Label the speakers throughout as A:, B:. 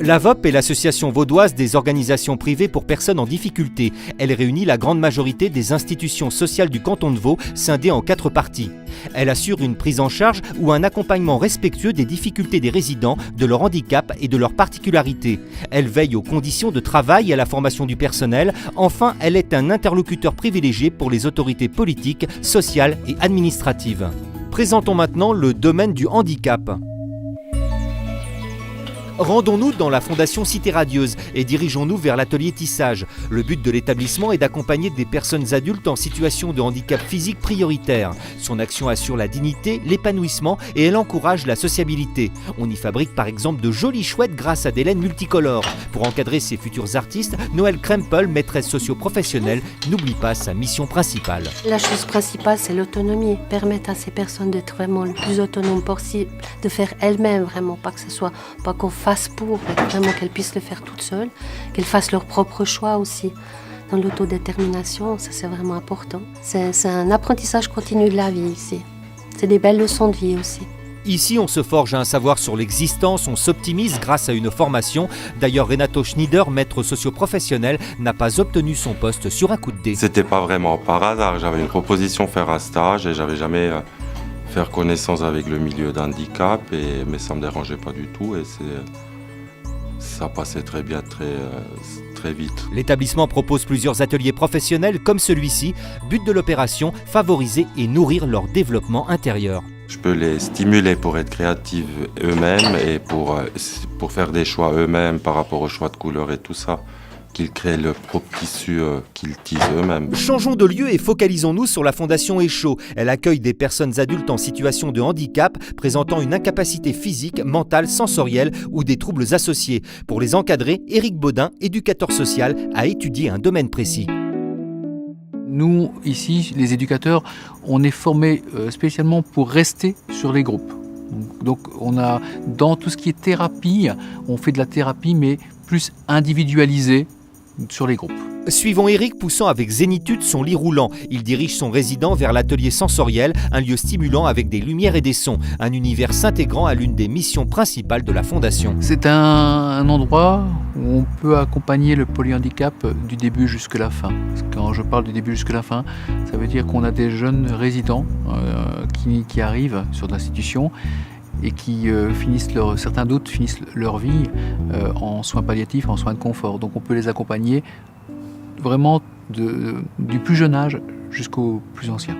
A: La VOP est l'association vaudoise des organisations privées pour personnes en difficulté. Elle réunit la grande majorité des institutions sociales du canton de Vaud, scindées en 4 parties. Elle assure une prise en charge ou un accompagnement respectueux des difficultés des résidents, de leur handicap et de leurs particularités. Elle veille aux conditions de travail et à la formation du personnel. Enfin, elle est un interlocuteur privilégié pour les autorités politiques, sociales et administratives. Présentons maintenant le domaine du handicap. Rendons-nous dans la Fondation Cité Radieuse et dirigeons-nous vers l'atelier tissage. Le but de l'établissement est d'accompagner des personnes adultes en situation de handicap physique prioritaire. Son action assure la dignité, l'épanouissement et elle encourage la sociabilité. On y fabrique par exemple de jolies chouettes grâce à des laines multicolores. Pour encadrer ses futurs artistes, Noël Krempel, maîtresse socio-professionnelle, n'oublie pas sa mission principale.
B: La chose principale, c'est l'autonomie. Permettre à ces personnes d'être vraiment le plus autonome possible, de faire elles-mêmes vraiment, pas qu'on fasse pour, mais vraiment qu'elles puissent le faire toutes seules, qu'elles fassent leur propre choix aussi. Dans l'autodétermination, ça c'est vraiment important. C'est un apprentissage continu de la vie ici. C'est des belles leçons de vie aussi.
A: Ici, on se forge un savoir sur l'existence, on s'optimise grâce à une formation. D'ailleurs, Renato Schneider, maître socio-professionnel, n'a pas obtenu son poste sur un coup de dé.
C: C'était pas vraiment par hasard. J'avais une proposition de faire un stage et j'avais jamais faire connaissance avec le milieu d'handicap, mais ça me dérangeait pas du tout et ça passait très bien, très vite.
A: L'établissement propose plusieurs ateliers professionnels comme celui-ci. But de l'opération, favoriser et nourrir leur développement intérieur.
C: Je peux les stimuler pour être créatifs eux-mêmes et pour faire des choix eux-mêmes par rapport aux choix de couleurs et tout ça. Qu'ils créent leur propre tissu qu'ils tissent eux-mêmes.
A: Changeons de lieu et focalisons-nous sur la Fondation Échaud. Elle accueille des personnes adultes en situation de handicap présentant une incapacité physique, mentale, sensorielle ou des troubles associés. Pour les encadrer, Éric Baudin, éducateur social, a étudié un domaine précis.
D: Nous, ici, les éducateurs, on est formés spécialement pour rester sur les groupes. Donc on a, dans tout ce qui est thérapie, on fait de la thérapie mais plus individualisée sur les groupes.
A: Suivons Éric poussant avec zénitude son lit roulant. Il dirige son résident vers l'atelier sensoriel, un lieu stimulant avec des lumières et des sons. Un univers s'intégrant à l'une des missions principales de la Fondation.
D: C'est un endroit où on peut accompagner le polyhandicap du début jusqu'à la fin. Quand je parle du début jusqu'à la fin, ça veut dire qu'on a des jeunes résidents qui arrivent sur l'institution et qui certains d'autres finissent leur vie en soins palliatifs, en soins de confort. Donc on peut les accompagner vraiment du plus jeune âge jusqu'au plus ancien.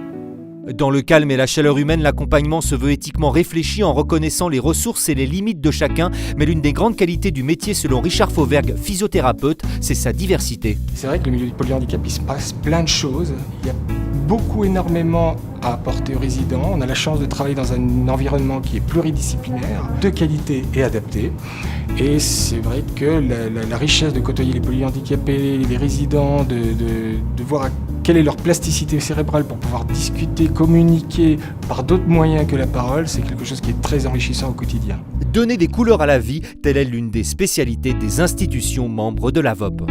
A: Dans le calme et la chaleur humaine, l'accompagnement se veut éthiquement réfléchi en reconnaissant les ressources et les limites de chacun. Mais l'une des grandes qualités du métier, selon Richard Fauvergue, physiothérapeute, c'est sa diversité.
E: C'est vrai que le milieu du polyhandicap, il se passe plein de choses. Il y a énormément à apporter aux résidents. On a la chance de travailler dans un environnement qui est pluridisciplinaire, de qualité et adapté. Et c'est vrai que la richesse de côtoyer les polyhandicapés, les résidents, de voir quelle est leur plasticité cérébrale pour pouvoir discuter, communiquer par d'autres moyens que la parole, c'est quelque chose qui est très enrichissant au quotidien.
A: Donner des couleurs à la vie, telle est l'une des spécialités des institutions membres de la VOP.